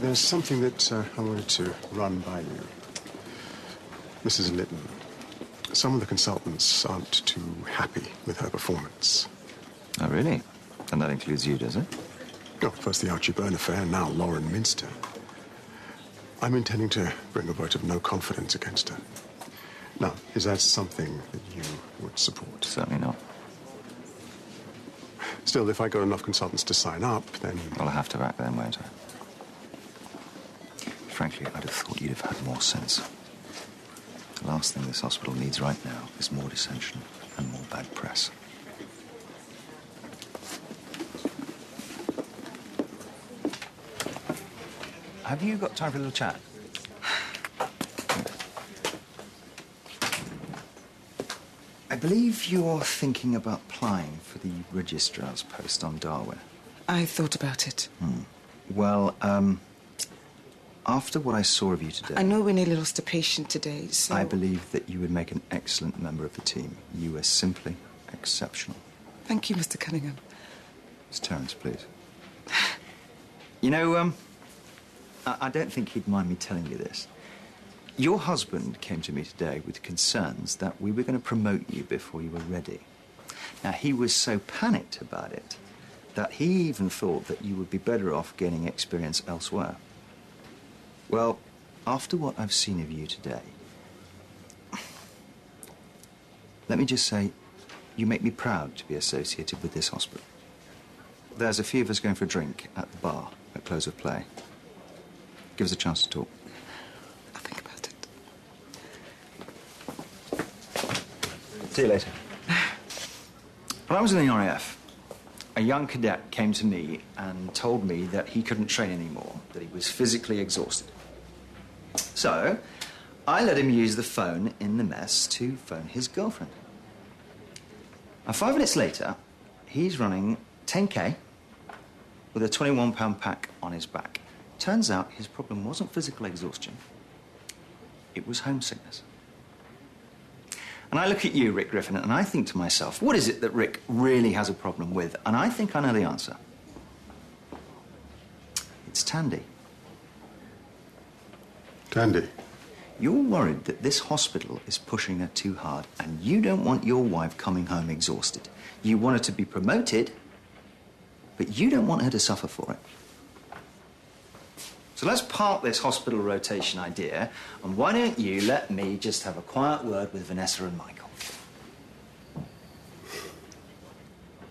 There's something that I wanted to run by you. Mrs. Litton, some of the consultants aren't too happy with her performance. Oh, really? And that includes you, does it? Oh, first the Archie Byrne affair, now Lauren Minster. I'm intending to bring a vote of no confidence against her. Now, is that something that you would support? Certainly not. Still, if I got enough consultants to sign up, then... Well, I'll have to act then, won't I? Frankly, I'd have thought you'd have had more sense. The last thing this hospital needs right now is more dissension and more bad press. Have you got time for a little chat? I believe you're thinking about applying for the registrar's post on Darwin. I thought about it. Well, after what I saw of you today... I know we nearly lost a patient today, so... I believe that you would make an excellent member of the team. You are simply exceptional. Thank you, Mr. Cunningham. Miss Terence, please. You know, I don't think he'd mind me telling you this. Your husband came to me today with concerns that we were going to promote you before you were ready. Now, he was so panicked about it that he even thought that you would be better off gaining experience elsewhere. Well, after what I've seen of you today, let me just say, you make me proud to be associated with this hospital. There's a few of us going for a drink at the bar at close of play. Give us a chance to talk. I'll think about it. See you later. When I was in the RAF, a young cadet came to me and told me that he couldn't train anymore, that he was physically exhausted. So, I let him use the phone in the mess to phone his girlfriend. Now, 5 minutes later, he's running 10K with a 21-pound pack on his back. Turns out his problem wasn't physical exhaustion. It was homesickness. And I look at you, Rick Griffin, and I think to myself, what is it that Rick really has a problem with? And I think I know the answer. It's Tandy. Tandy? You're worried that this hospital is pushing her too hard, and you don't want your wife coming home exhausted. You want her to be promoted, but you don't want her to suffer for it. So let's park this hospital rotation idea, and why don't you let me just have a quiet word with Vanessa and Michael?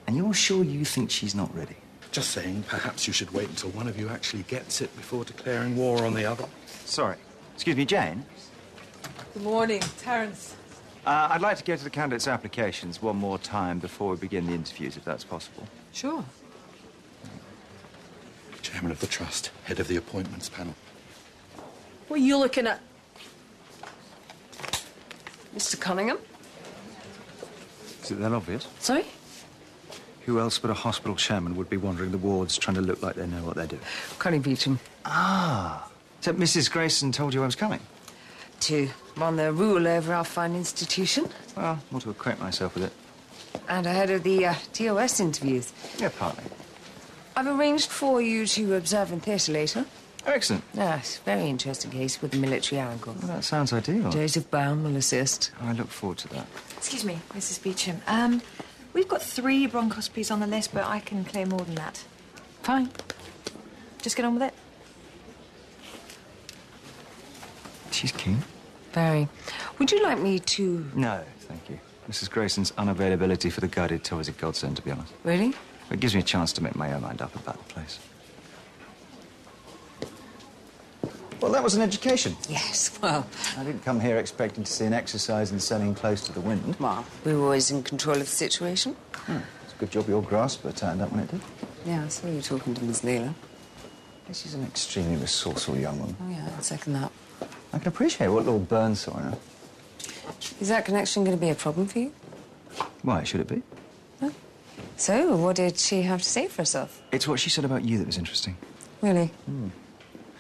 And you're sure you think she's not ready? Just saying, perhaps you should wait until one of you actually gets it before declaring war on the other. Sorry. Excuse me, Jane? Good morning, Terence. I'd like to go to the candidates' applications one more time before we begin the interviews, if that's possible. Sure. Chairman of the Trust, head of the appointments panel. What are you looking at? Mr. Cunningham? Is it that obvious? Sorry? Who else but a hospital chairman would be wandering the wards trying to look like they know what they're doing? Connie Beecham. Ah. So Mrs. Grayson told you I was coming? To run the rule over our fine institution. Well, I want to acquaint myself with it. And ahead of the TOS interviews. Yeah, partly. I've arranged for you to observe in theatre later. Oh, excellent. Yes, very interesting case with a military angle. Well, that sounds ideal. Joseph Brown will assist. I look forward to that. Excuse me, Mrs. Beecham. We've got 3 bronchoscopies on the list, but I can clear more than that. Fine. Just get on with it. She's keen. Very. Would you like me to... No, thank you. Mrs. Grayson's unavailability for the guided tour is a godsend, to be honest. Really? It gives me a chance to make my own mind up about the place. Well, that was an education. Yes, well... I didn't come here expecting to see an exercise in sailing close to the wind. Well, we were always in control of the situation. It's a good job your grasper turned up when it did. Yeah, I saw you talking to Miss Leela. She's an extremely resourceful young woman. Oh, yeah, I'd second that. I can appreciate what Lord Burns saw in her. Is that connection going to be a problem for you? Why should it be? Huh? So, what did she have to say for herself? It's what she said about you that was interesting. Really?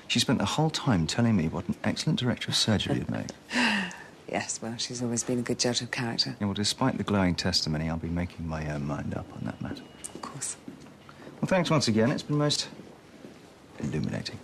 She spent the whole time telling me what an excellent director of surgery you'd made. Yes, well, she's always been a good judge of character. Yeah, well, despite the glowing testimony, I'll be making my own mind up on that matter. Of course. Well, thanks once again. It's been most illuminating.